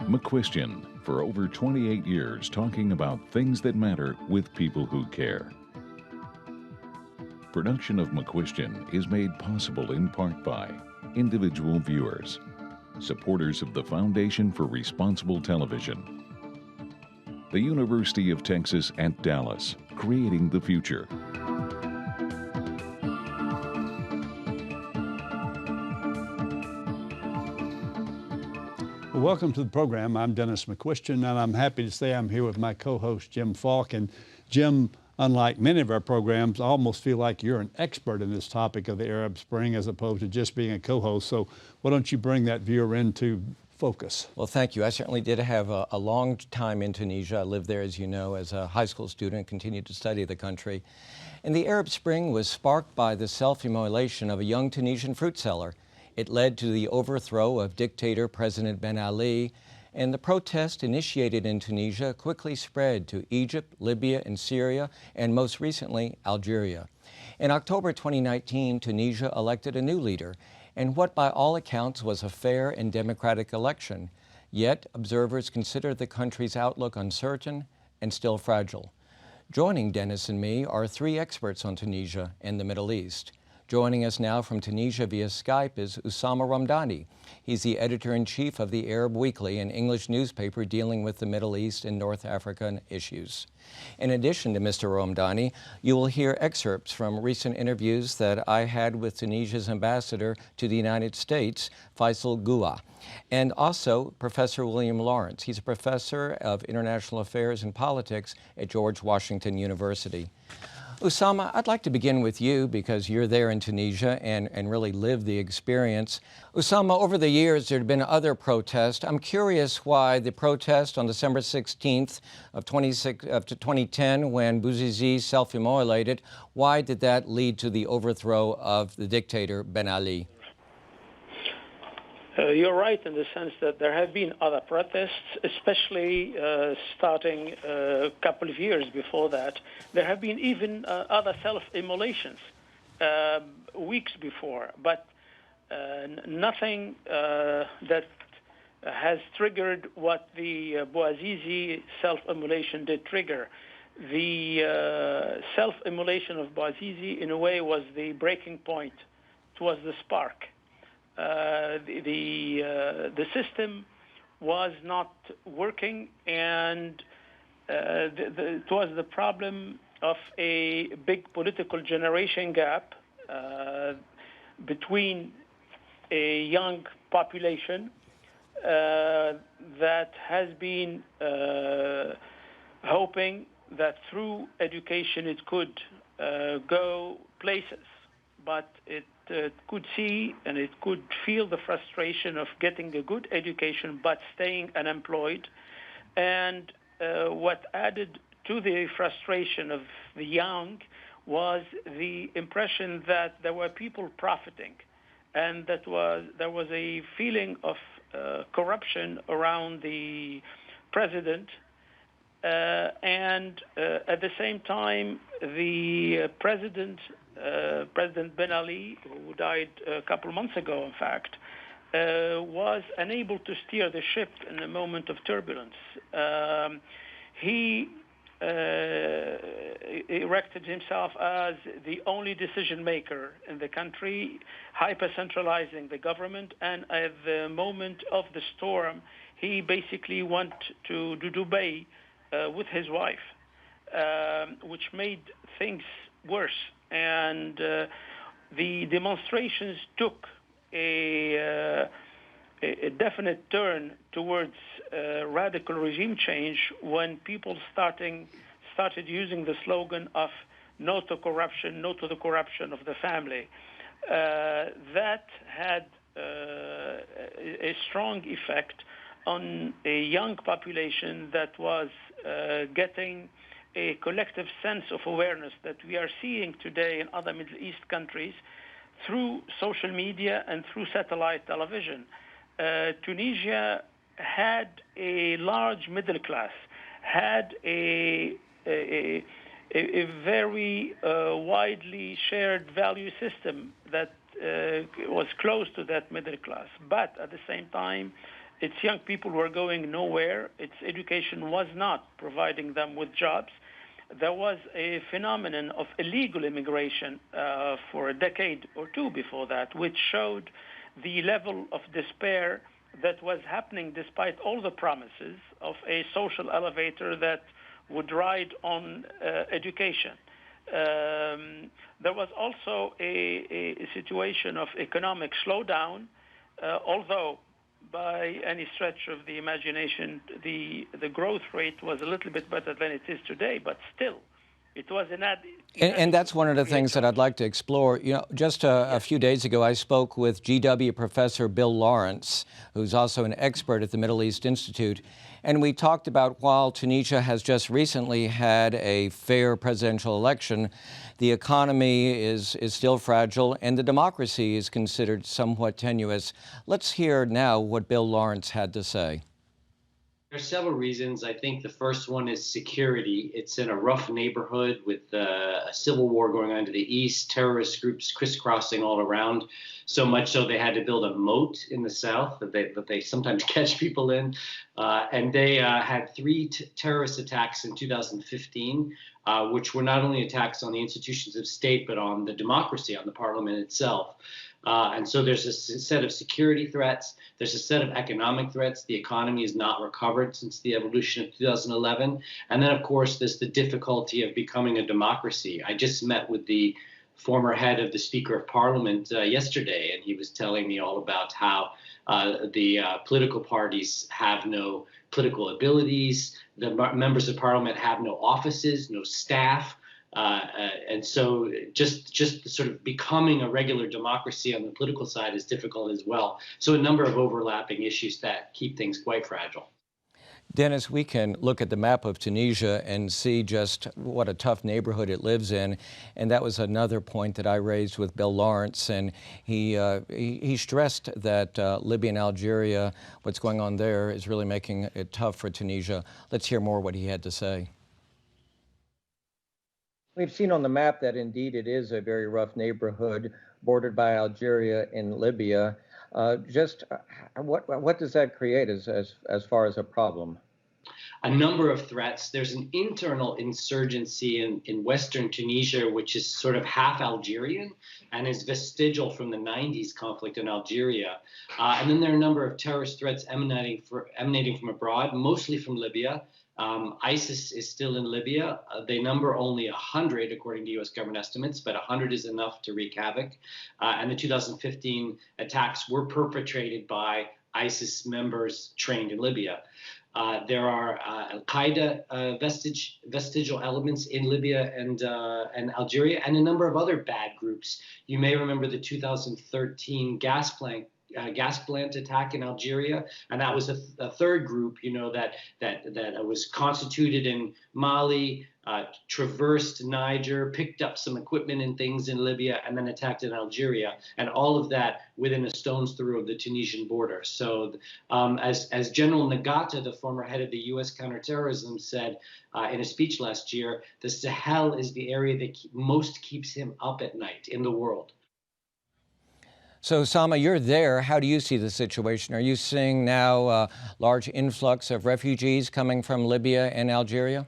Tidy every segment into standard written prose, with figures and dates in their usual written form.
McCuistion, for over 28 years talking about things that matter with people who care. Production of McCuistion is made possible in part by individual viewers, supporters of the Foundation for Responsible Television, the University of Texas at Dallas, creating the future. Welcome to the program. I'm Dennis McCuistion, and I'm happy to say I'm here with my co-host, Jim Falk. And Jim, unlike many of our programs, I almost feel like you're an expert in this topic of the Arab Spring as opposed to just being a co-host. So why don't you bring that viewer into focus? Well, thank you. I certainly did have a long time in Tunisia. I lived there, as you know, as a high school student, continued to study the country. And the Arab Spring was sparked by the self-immolation of a young Tunisian fruit seller. It led to the overthrow of dictator President Ben Ali, and the protest initiated in Tunisia quickly spread to Egypt, Libya, and Syria, and most recently, Algeria. In October 2019, Tunisia elected a new leader, and what by all accounts was a fair and democratic election. Yet, observers consider the country's outlook uncertain and still fragile. Joining Dennis and me are three experts on Tunisia and the Middle East. Joining us now from Tunisia via Skype is Oussama Romdhani. He's the editor-in-chief of the Arab Weekly, an English newspaper dealing with the Middle East and North African issues. In addition to Mr. Romdhani, you will hear excerpts from recent interviews that I had with Tunisia's ambassador to the United States, Faycal Gouia, and also Professor William Lawrence. He's a professor of international affairs and politics at George Washington University. Oussama, I'd like to begin with you because you're there in Tunisia and really lived the experience. Oussama, over the years, there have been other protests. I'm curious why the protest on December 16th of 2010, when Bouazizi self-immolated, why did that lead to the overthrow of the dictator Ben Ali? You're right in the sense that there have been other protests, especially starting a couple of years before that. There have been even other self-immolations weeks before, but nothing that has triggered what the Bouazizi self-immolation did trigger. The self-immolation of Bouazizi, in a way, was the breaking point. It was the spark. The system was not working, and it was the problem of a big political generation gap between a young population that has been hoping that through education it could go places, but it could see and it could feel the frustration of getting a good education but staying unemployed. And what added to the frustration of the young was the impression that there were people profiting, and there was a feeling of corruption around the president. And at the same time, the President Ben Ali, who died a couple months ago, in fact, was unable to steer the ship in a moment of turbulence. He erected himself as the only decision maker in the country, hyper-centralizing the government, and at the moment of the storm, he basically went to Dubai with his wife, which made things worse. And the demonstrations took a definite turn towards radical regime change when people started using the slogan of "No to corruption, no to the corruption of the family." That had a strong effect on a young population that was getting a collective sense of awareness that we are seeing today in other Middle East countries through social media and through satellite television. Tunisia had a large middle class, had a very widely shared value system that was close to that middle class. But at the same time, its young people were going nowhere. Its education was not providing them with jobs. There was a phenomenon of illegal immigration for a decade or two before that, which showed the level of despair that was happening despite all the promises of a social elevator that would ride on education. There was also a situation of economic slowdown, although by any stretch of the imagination, the growth rate was a little bit better than it is today, but still, it was and that's one of the things that I'd like to explore. You know, just a few days ago, I spoke with GW professor Bill Lawrence, who's also an expert at the Middle East Institute, and we talked about while Tunisia has just recently had a fair presidential election, the economy is still fragile and the democracy is considered somewhat tenuous. Let's hear now what Bill Lawrence had to say. There are several reasons. I think the first one is security. It's in a rough neighborhood with a civil war going on to the east, terrorist groups crisscrossing all around, so much so they had to build a moat in the south that they sometimes catch people in. And they had three terrorist attacks in 2015, which were not only attacks on the institutions of state, but on the democracy, on the parliament itself. And so there's a set of security threats. There's a set of economic threats. The economy has not recovered since the evolution of 2011. And then, of course, there's the difficulty of becoming a democracy. I just met with the former head of the Speaker of Parliament yesterday, and he was telling me all about how the political parties have no political abilities. The members of Parliament have no offices, no staff. And so just sort of becoming a regular democracy on the political side is difficult as well. So a number of overlapping issues that keep things quite fragile. Dennis, we can look at the map of Tunisia and see just what a tough neighborhood it lives in. And that was another point that I raised with Bill Lawrence. And he stressed that Libya and Algeria, what's going on there, is really making it tough for Tunisia. Let's hear more what he had to say. We've seen on the map that indeed it is a very rough neighborhood bordered by Algeria and Libya. What does that create as far as a problem? A number of threats. There's an internal insurgency in Western Tunisia, which is sort of half Algerian and is vestigial from the 90s conflict in Algeria. And then there are a number of terrorist threats emanating from abroad, mostly from Libya. ISIS is still in Libya. They number only 100, according to U.S. government estimates, but 100 is enough to wreak havoc. And the 2015 attacks were perpetrated by ISIS members trained in Libya. There are al-Qaeda vestigial elements in Libya and Algeria, and a number of other bad groups. You may remember the 2013 gas plant attack in Algeria, and that was a third group, that was constituted in Mali, traversed Niger, picked up some equipment and things in Libya, and then attacked in Algeria, and all of that within a stone's throw of the Tunisian border. So, as General Nagata, the former head of the U.S. counterterrorism, said in a speech last year, the Sahel is the area that most keeps him up at night in the world. So, Oussama, you're there. How do you see the situation? Are you seeing now a large influx of refugees coming from Libya and Algeria?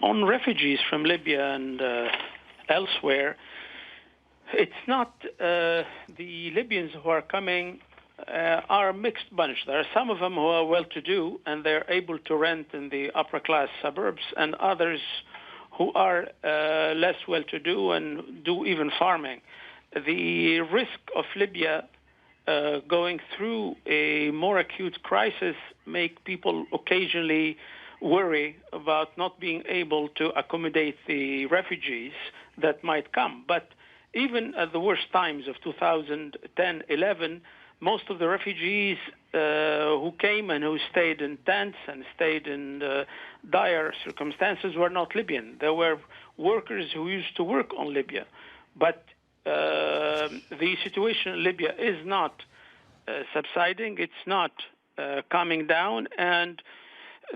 On refugees from Libya and elsewhere, it's not the Libyans who are coming are a mixed bunch. There are some of them who are well-to-do and they're able to rent in the upper-class suburbs, and others who are less well-to-do and do even farming. The risk of Libya going through a more acute crisis make people occasionally worry about not being able to accommodate the refugees that might come. But even at the worst times of 2010-11, most of the refugees who came and who stayed in tents and stayed in dire circumstances were not Libyan. There were workers who used to work on Libya. But the situation in Libya is not subsiding. It's not calming down. And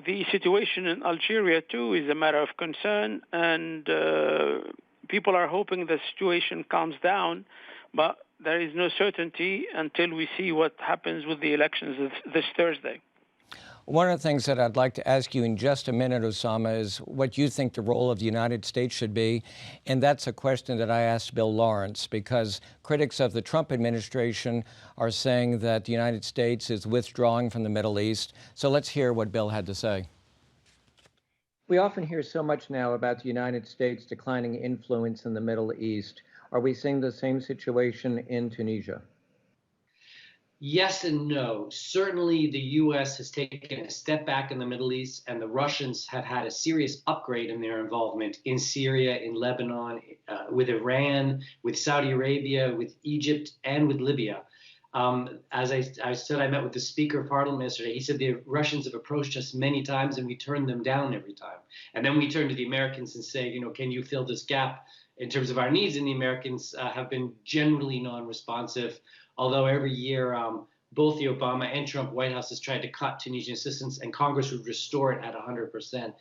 the situation in Algeria, too, is a matter of concern. And people are hoping the situation calms down, but there is no certainty until we see what happens with the elections this Thursday. One of the things that I'd like to ask you in just a minute, Oussama, is what you think the role of the United States should be. And that's a question that I asked Bill Lawrence, because critics of the Trump administration are saying that the United States is withdrawing from the Middle East. So let's hear what Bill had to say. We often hear so much now about the United States declining influence in the Middle East. Are we seeing the same situation in Tunisia? Yes and no. Certainly, the U.S. has taken a step back in the Middle East, and the Russians have had a serious upgrade in their involvement in Syria, in Lebanon, with Iran, with Saudi Arabia, with Egypt, and with Libya. As I said, I met with the Speaker of Parliament yesterday. He said the Russians have approached us many times, and we turned them down every time. And then we turn to the Americans and say, can you fill this gap in terms of our needs? And the Americans have been generally non-responsive. Although every year, both the Obama and Trump White Houses tried to cut Tunisian assistance, and Congress would restore it at 100%.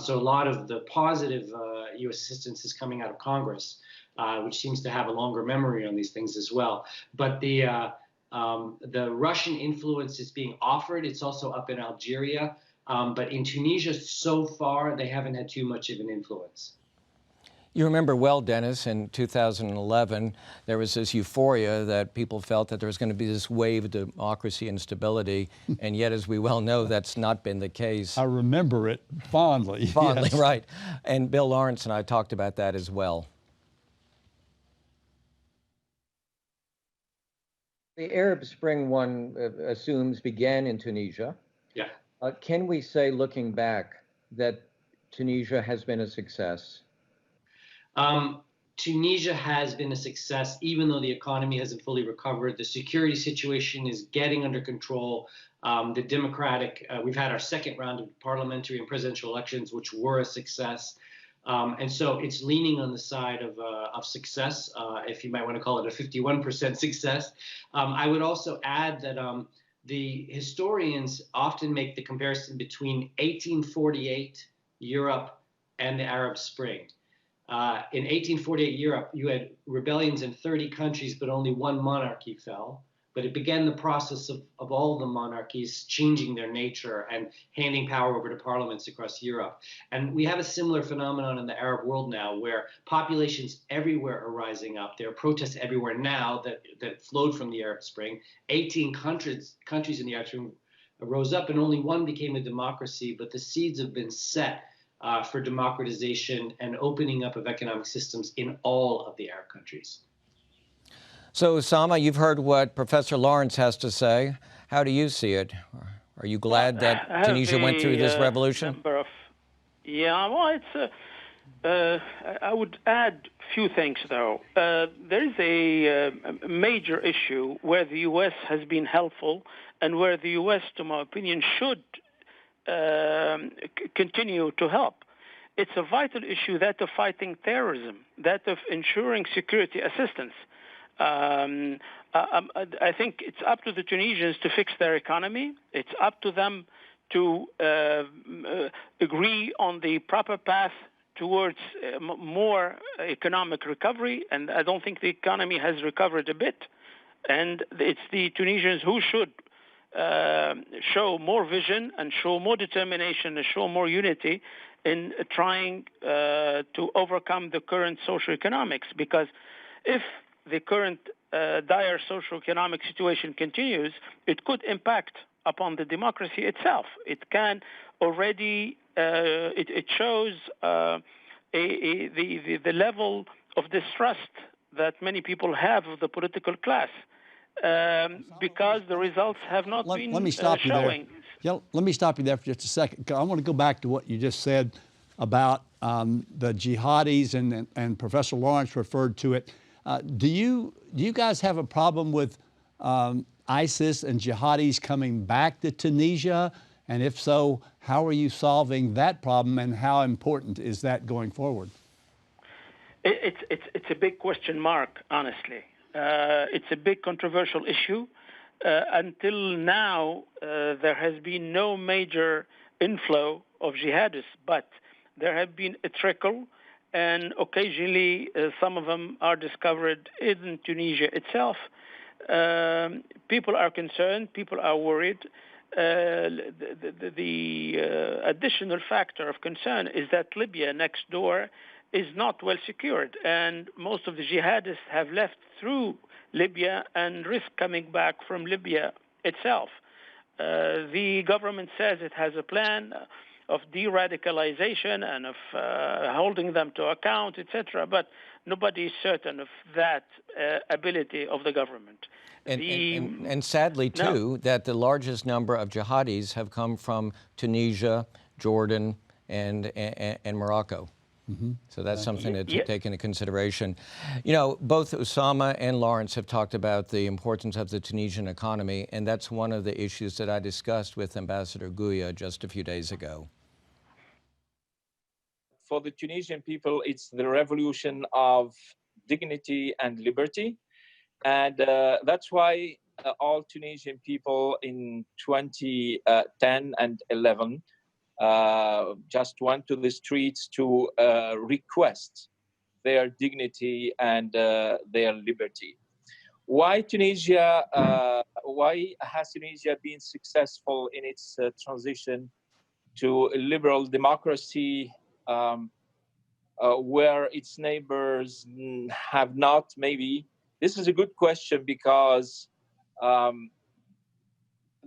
So a lot of the positive U.S. assistance is coming out of Congress, which seems to have a longer memory on these things as well. But the Russian influence is being offered. It's also up in Algeria. But in Tunisia, so far, they haven't had too much of an influence. You remember well, Dennis, in 2011, there was this euphoria that people felt that there was going to be this wave of democracy and stability, and yet, as we well know, that's not been the case. I remember it fondly. Fondly, yes. right. And Bill Lawrence and I talked about that as well. The Arab Spring, one assumes, began in Tunisia. Yeah. Can we say, looking back, that Tunisia has been a success? Tunisia has been a success, even though the economy hasn't fully recovered. The security situation is getting under control. The democratic, we've had our second round of parliamentary and presidential elections, which were a success. And so it's leaning on the side of success, if you might want to call it a 51% success. I would also add that the historians often make the comparison between 1848 Europe and the Arab Spring. In 1848 Europe, you had rebellions in 30 countries, but only one monarchy fell. But it began the process of all the monarchies changing their nature and handing power over to parliaments across Europe. And we have a similar phenomenon in the Arab world now, where populations everywhere are rising up. There are protests everywhere now that flowed from the Arab Spring. 18 countries in the Arab Spring rose up, and only one became a democracy. But the seeds have been set for democratization and opening up of economic systems in all of the Arab countries. So, Oussama, you've heard what Professor Lawrence has to say. How do you see it? Are you glad that Tunisia went through this revolution? I would add a few things, though. There is a major issue where the U.S. has been helpful, and where the U.S., to my opinion, should continue to help. It's a vital issue, that of fighting terrorism, that of ensuring security assistance. I think it's up to the Tunisians to fix their economy. It's up to them to agree on the proper path towards more economic recovery, and I don't think the economy has recovered a bit. And it's the Tunisians who should show more vision and show more determination and show more unity in trying to overcome the current socioeconomics. Because if the current dire socioeconomic situation continues, it could impact upon the democracy itself. It can already, it shows the level of distrust that many people have of the political class. Because the results have not been let me stop you showing. there. Yeah, let me stop you there for just a second. I want to go back to what you just said about the jihadis, and Professor Lawrence referred to it. Do you guys have a problem with ISIS and jihadis coming back to Tunisia? And if so, how are you solving that problem, and how important is that going forward? It's a big question mark, honestly. It's a big controversial issue. Until now, there has been no major inflow of jihadists, but there have been a trickle, and occasionally some of them are discovered in Tunisia itself. People are concerned, people are worried. The additional factor of concern is that Libya next door is not well secured, and most of the jihadists have left through Libya and risk coming back from Libya itself. The government says it has a plan of de-radicalization and of holding them to account, etc., but nobody is certain of that ability of the government. And sadly, too, that the largest number of jihadis have come from Tunisia, Jordan, and Morocco. Mm-hmm. So that's something to take into consideration. You know, both Oussama and Lawrence have talked about the importance of the Tunisian economy, and that's one of the issues that I discussed with Ambassador Gouia just a few days ago. For the Tunisian people, it's the revolution of dignity and liberty. And that's why all Tunisian people in 2010 and 11 just went to the streets to request their dignity and their liberty. Why Tunisia? Why has Tunisia been successful in its transition to a liberal democracy where its neighbors have not? Maybe this is a good question because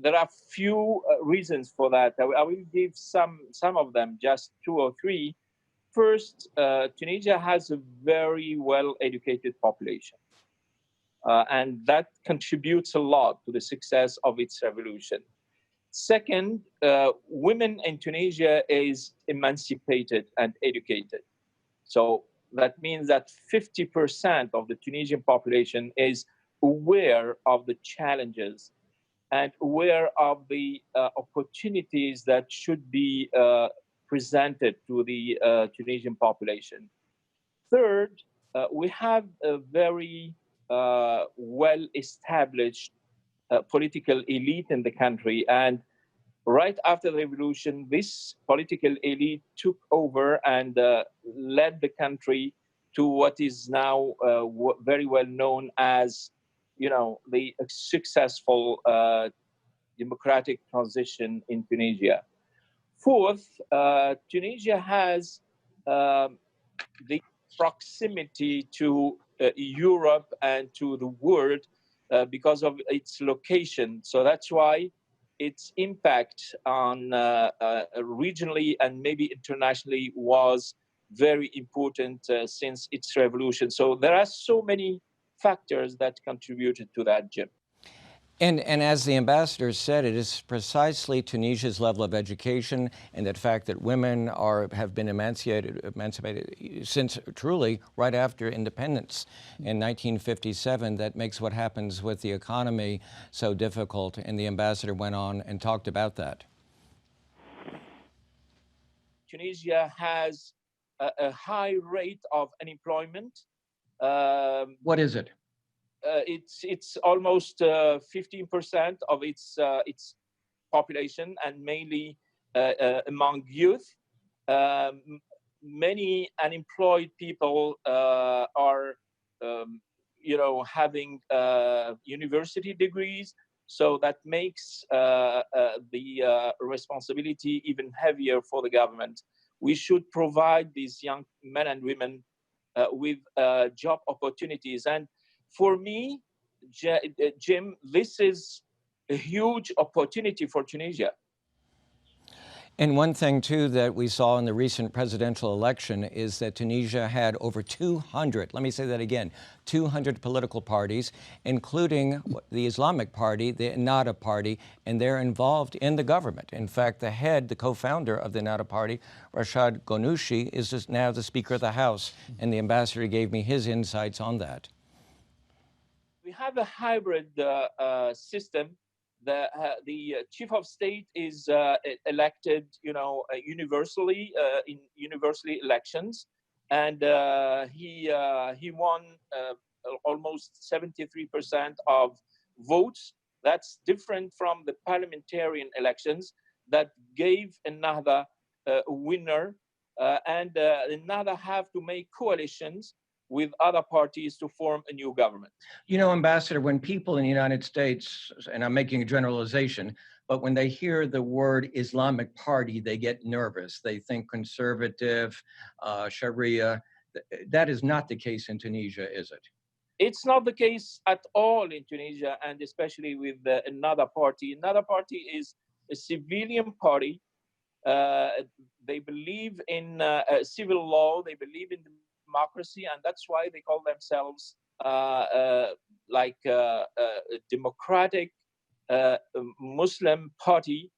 there are few reasons for that. I will give some of them, just 2 or 3. First, Tunisia has a very well-educated population, and that contributes a lot to the success of its revolution. Second, women in Tunisia is emancipated and educated. So that means that 50% of the Tunisian population is aware of the challenges and aware of the opportunities that should be presented to the Tunisian population. Third, we have a very well-established political elite in the country, and right after the revolution, this political elite took over and led the country to what is now very well known as, the successful democratic transition in Tunisia. Fourth, Tunisia has the proximity to Europe and to the world because of its location. So that's why its impact on regionally and maybe internationally was very important since its revolution. So there are so many factors that contributed to that, Jim. And as the ambassador said, it is precisely Tunisia's level of education and the fact that women have been emancipated since truly right after independence in 1957 that makes what happens with the economy so difficult. And the ambassador went on and talked about that. Tunisia has a high rate of unemployment. What is it? It's almost 15% of its population, and mainly among youth. Many unemployed people are, having university degrees, so that makes the responsibility even heavier for the government. We should provide these young men and women with job opportunities. And for me, Jim, this is a huge opportunity for Tunisia. And one thing, too, that we saw in the recent presidential election is that Tunisia had over 200, let me say that again, 200 political parties, including the Islamic Party, the Ennahda Party, and they're involved in the government. In fact, the head, the co-founder of the Ennahda Party, Rashad Ghannouchi, is just now the Speaker of the House, and the ambassador gave me his insights on that. We have a hybrid system. The chief of state is elected, universally in universally elections, and he won almost 73% of votes. That's different from the parliamentarian elections that gave Ennahda a winner and Ennahda have to make coalitions with other parties to form a new government. You know, Ambassador, when people in the United States, and I'm making a generalization, but when they hear the word Islamic Party, they get nervous. They think conservative, Sharia. That is not the case in Tunisia, is it? It's not the case at all in Tunisia, and especially with another party. Another party is a civilian party. They believe in civil law. They believe in democracy, and that's why they call themselves like a democratic Muslim party.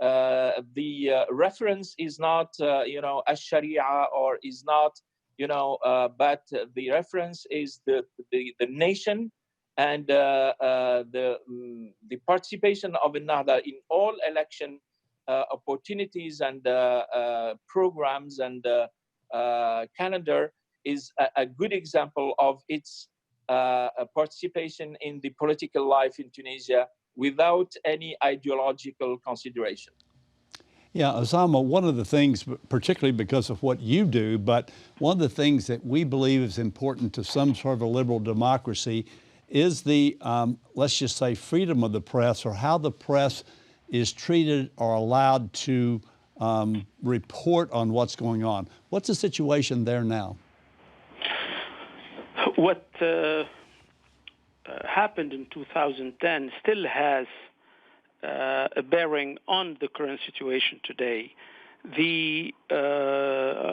The reference is not, a Sharia or is not, but the reference is the nation and the participation of Ennahda in all election opportunities and programs and calendar is a good example of its participation in the political life in Tunisia without any ideological consideration. Yeah, Oussama, one of the things, particularly because of what you do, but one of the things that we believe is important to some sort of a liberal democracy is the, let's just say, freedom of the press, or how the press is treated or allowed to report on what's going on. What's the situation there now? What happened in 2010 still has a bearing on the current situation today. The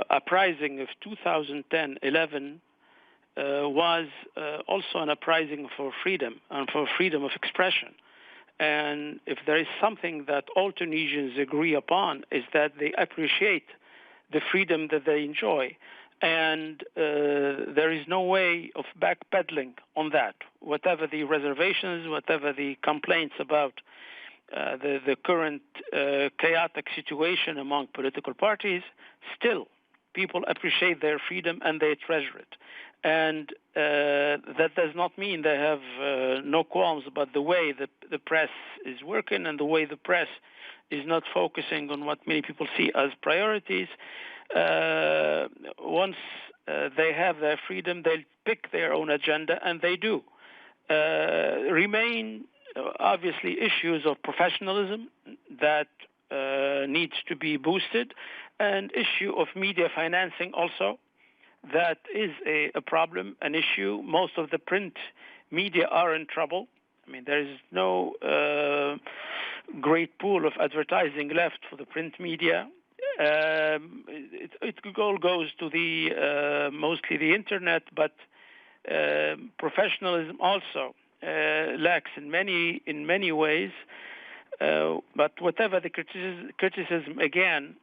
uprising of 2010-11 was also an uprising for freedom and for freedom of expression. And if there is something that all Tunisians agree upon, is that they appreciate the freedom that they enjoy. And there is no way of backpedaling on that. Whatever the reservations, whatever the complaints about the current chaotic situation among political parties, still people appreciate their freedom and they treasure it. And that does not mean they have no qualms about the way the press is working and the way the press is not focusing on what many people see as priorities. Once they have their freedom, they'll pick their own agenda, and they do. Remain, obviously, issues of professionalism that needs to be boosted, and issue of media financing also. That is a problem, an issue. Most of the print media are in trouble. I mean, there is no great pool of advertising left for the print media. It all goes to the mostly the internet, but professionalism also lacks in many ways. But whatever the criticism, again,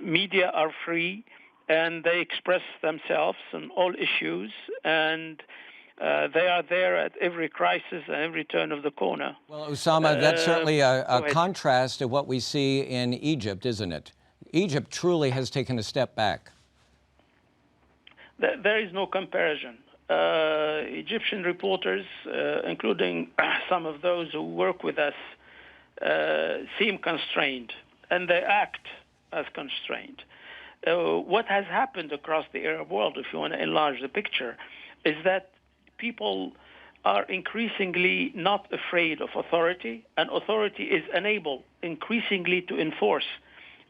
media are free and they express themselves on all issues, and they are there at every crisis and every turn of the corner. Well, Oussama, that's certainly a contrast to what we see in Egypt, isn't it? Egypt truly has taken a step back. There is no comparison. Egyptian reporters, including some of those who work with us, seem constrained, and they act as constrained. What has happened across the Arab world, if you want to enlarge the picture, is that people are increasingly not afraid of authority, and authority is unable increasingly to enforce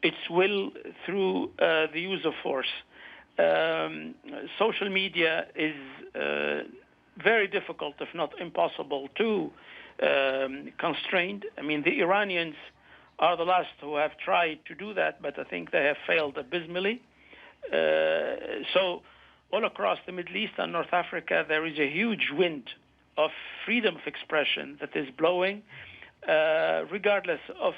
its will through the use of force. Social media is very difficult, if not impossible, to constrain. I mean, the Iranians are the last who have tried to do that, but I think they have failed abysmally. So all across the Middle East and North Africa, there is a huge wind of freedom of expression that is blowing, regardless of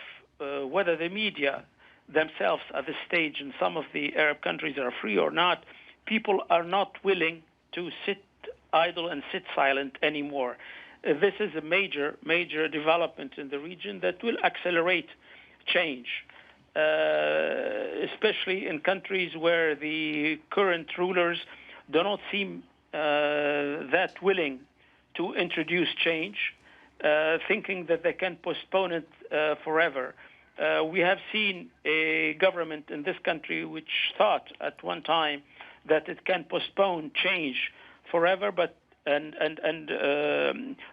whether the media themselves at this stage in some of the Arab countries are free or not. People are not willing to sit idle and sit silent anymore. This is a major development in the region that will accelerate change, especially in countries where the current rulers do not seem that willing to introduce change, thinking that they can postpone it forever. we have seen a government in this country which thought at one time that it can postpone change forever, but and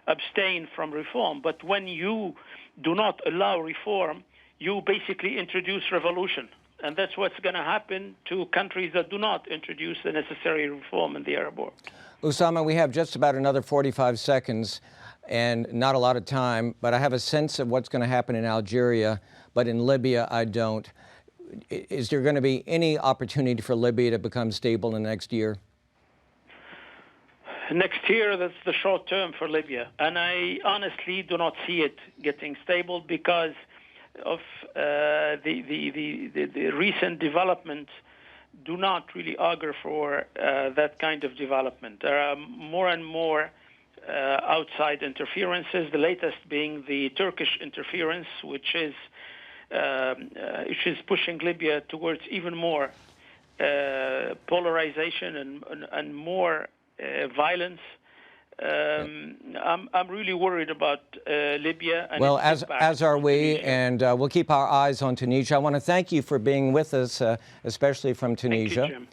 abstain from reform. But when you do not allow reform, you basically introduce revolution. And that's what's going to happen to countries that do not introduce the necessary reform in the Arab world. Oussama, we have just about another 45 seconds and not a lot of time, but I have a sense of what's going to happen in Algeria, but in Libya, I don't. Is there going to be any opportunity for Libya to become stable in the next year? Next year, that's the short term for Libya. And I honestly do not see it getting stable because of the recent developments do not really augur for that kind of development. There are more and more outside interferences, the latest being the Turkish interference, which is pushing Libya towards even more polarization and more violence. I'm really worried about Libya. And well, as are we, and we'll keep our eyes on Tunisia. I want to thank you for being with us, especially from Tunisia. Thank you, Jim.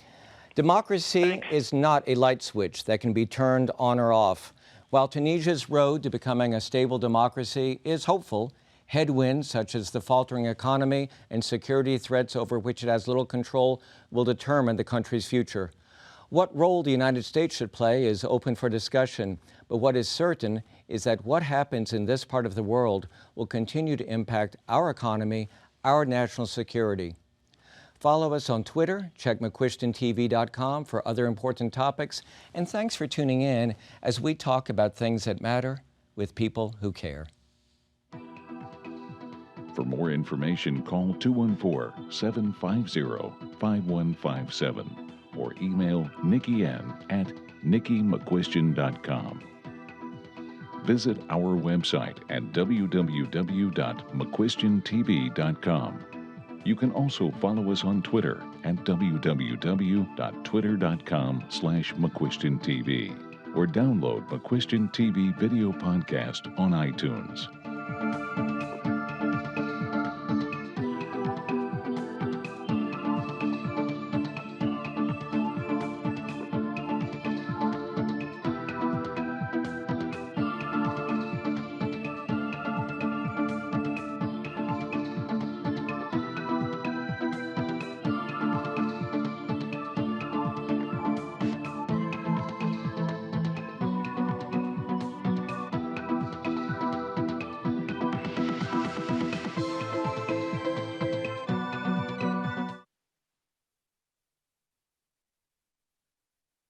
Democracy is not a light switch that can be turned on or off. While Tunisia's road to becoming a stable democracy is hopeful, headwinds such as the faltering economy and security threats over which it has little control will determine the country's future. What role the United States should play is open for discussion, but what is certain is that what happens in this part of the world will continue to impact our economy, our national security. Follow us on Twitter, check McCuistionTV.com for other important topics, and thanks for tuning in as we talk about things that matter with people who care. For more information, call 214-750-5157 or email NikkiN@NikkiMcCuistion.com. Visit our website at www.McCuistionTV.com. You can also follow us on Twitter at www.twitter.com/McCuistionTV or download McCuistion TV video podcast on iTunes.